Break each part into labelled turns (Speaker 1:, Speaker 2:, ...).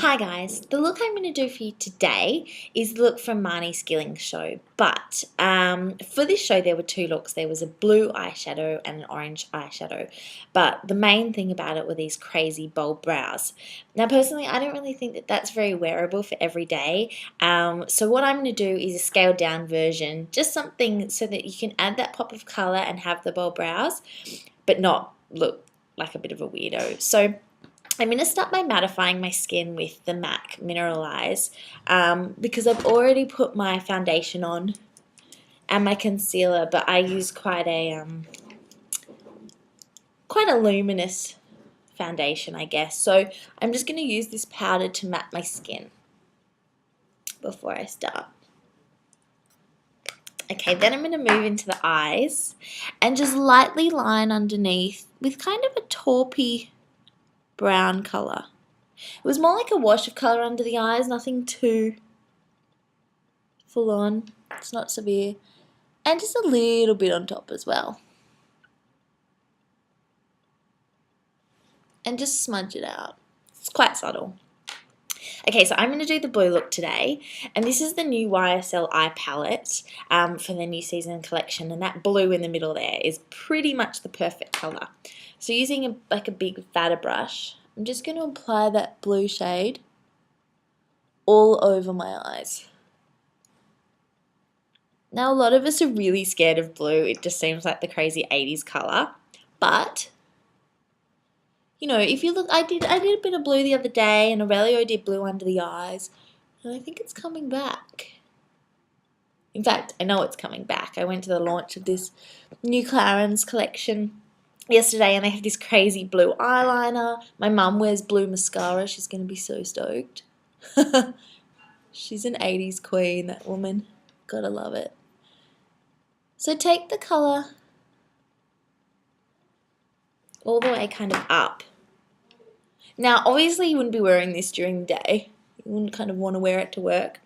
Speaker 1: Hi guys, the look I'm going to do for you today is the look from Marnie Skillings' show, but for this show there were two looks. There was a blue eyeshadow and an orange eyeshadow, but the main thing about it were these crazy bold brows. Now personally I don't really think that that's very wearable for every day, so what I'm going to do is a scaled down version, just something so that you can add that pop of colour and have the bold brows, but not look like a bit of a weirdo. So I'm going to start by mattifying my skin with the MAC Mineralize because I've already put my foundation on and my concealer, but I use quite a luminous foundation, I guess. So I'm just going to use this powder to matte my skin before I start. Okay, then I'm going to move into the eyes and just lightly line underneath with kind of a taupey brown colour. It was more like a wash of colour under the eyes, nothing too full on. It's not severe. And just a little bit on top as well. And just smudge it out. It's quite subtle. Okay, so I'm going to do the blue look today, and this is the new YSL eye palette for the new season collection, and that blue in the middle there is pretty much the perfect colour. So using a big fatter brush, I'm just going to apply that blue shade all over my eyes. Now a lot of us are really scared of blue, it just seems like the crazy 80s colour, but you know, if you look, I did a bit of blue the other day, and Aurelio did blue under the eyes, and I think it's coming back. In fact, I know it's coming back. I went to the launch of this new Clarins collection yesterday, and they have this crazy blue eyeliner. My mum wears blue mascara. She's going to be so stoked. She's an 80s queen, that woman. Gotta love it. So take the colour all the way kind of up. Now, obviously you wouldn't be wearing this during the day. You wouldn't kind of want to wear it to work.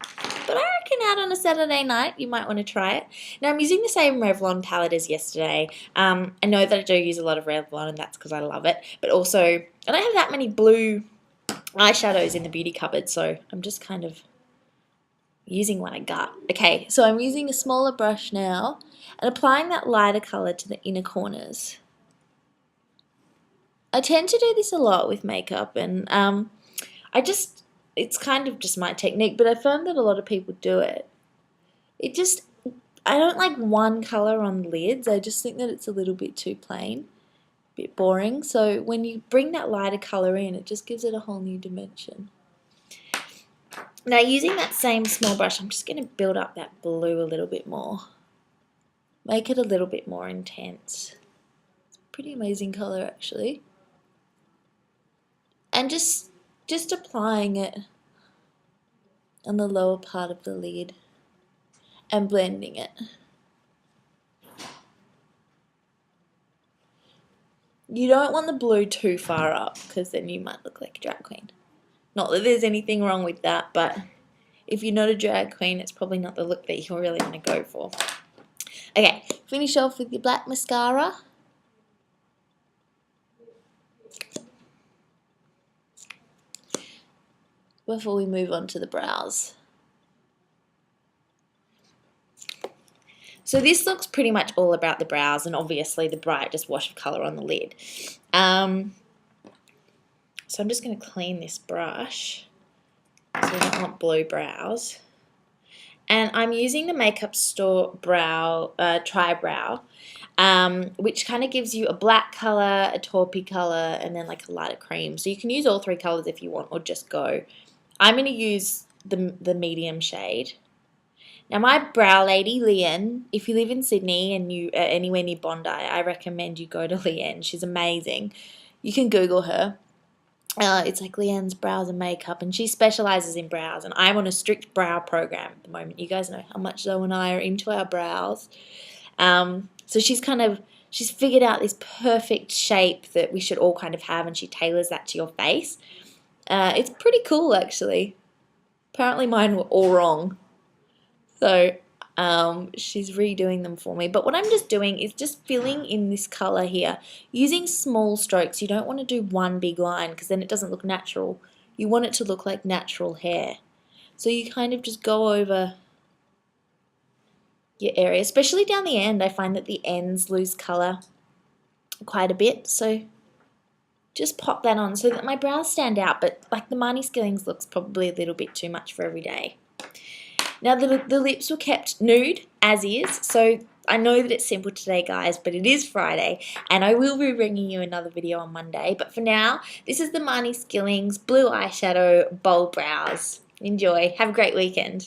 Speaker 1: But I reckon out on a Saturday night, you might want to try it. Now, I'm using the same Revlon palette as yesterday. I know that I do use a lot of Revlon, and that's because I love it. But also, I don't have that many blue eyeshadows in the beauty cupboard, so I'm just kind of using what I got. Okay, so I'm using a smaller brush now and applying that lighter colour to the inner corners. I tend to do this a lot with makeup, and it's kind of just my technique, but I found that a lot of people do it. I don't like one colour on lids. I just think that it's a little bit too plain, a bit boring. So when you bring that lighter colour in, it just gives it a whole new dimension. Now using that same small brush, I'm just going to build up that blue a little bit more. Make it a little bit more intense. It's a pretty amazing colour actually. And just applying it on the lower part of the lid and blending it. You don't want the blue too far up because then you might look like a drag queen. Not that there's anything wrong with that, but if you're not a drag queen, it's probably not the look that you really want to go for. Okay, finish off with your black mascara. Before we move on to the brows. So this looks pretty much all about the brows, and obviously the brightest wash of colour on the lid. So I'm just going to clean this brush, so I don't want blue brows. And I'm using the Makeup Store Tri-Brow, which kind of gives you a black colour, a taupey colour, and then like a lighter cream. So you can use all three colours if you want, or just go. I'm going to use the medium shade. Now my brow lady, Leanne, if you live in Sydney and you are anywhere near Bondi, I recommend you go to Leanne. She's amazing. You can Google her. It's like Leanne's Brows and Makeup, and she specialises in brows, and I'm on a strict brow program at the moment. You guys know how much Zoe and I are into our brows. So she's figured out this perfect shape that we should all kind of have, and she tailors that to your face. It's pretty cool actually. Apparently mine were all wrong. So she's redoing them for me. But what I'm just doing is just filling in this colour here. Using small strokes. You don't want to do one big line because then it doesn't look natural. you want it to look like natural hair. So you kind of just go over your area, especially down the end. I find that the ends lose colour quite a bit, so just pop that on so that my brows stand out, but like the Marnie Skillings looks probably a little bit too much for every day. Now the lips were kept nude as is, so I know that it's simple today, guys, but it is Friday, and I will be bringing you another video on Monday. But for now, this is the Marnie Skillings Blue Eyeshadow Bold Brows. Enjoy. Have a great weekend.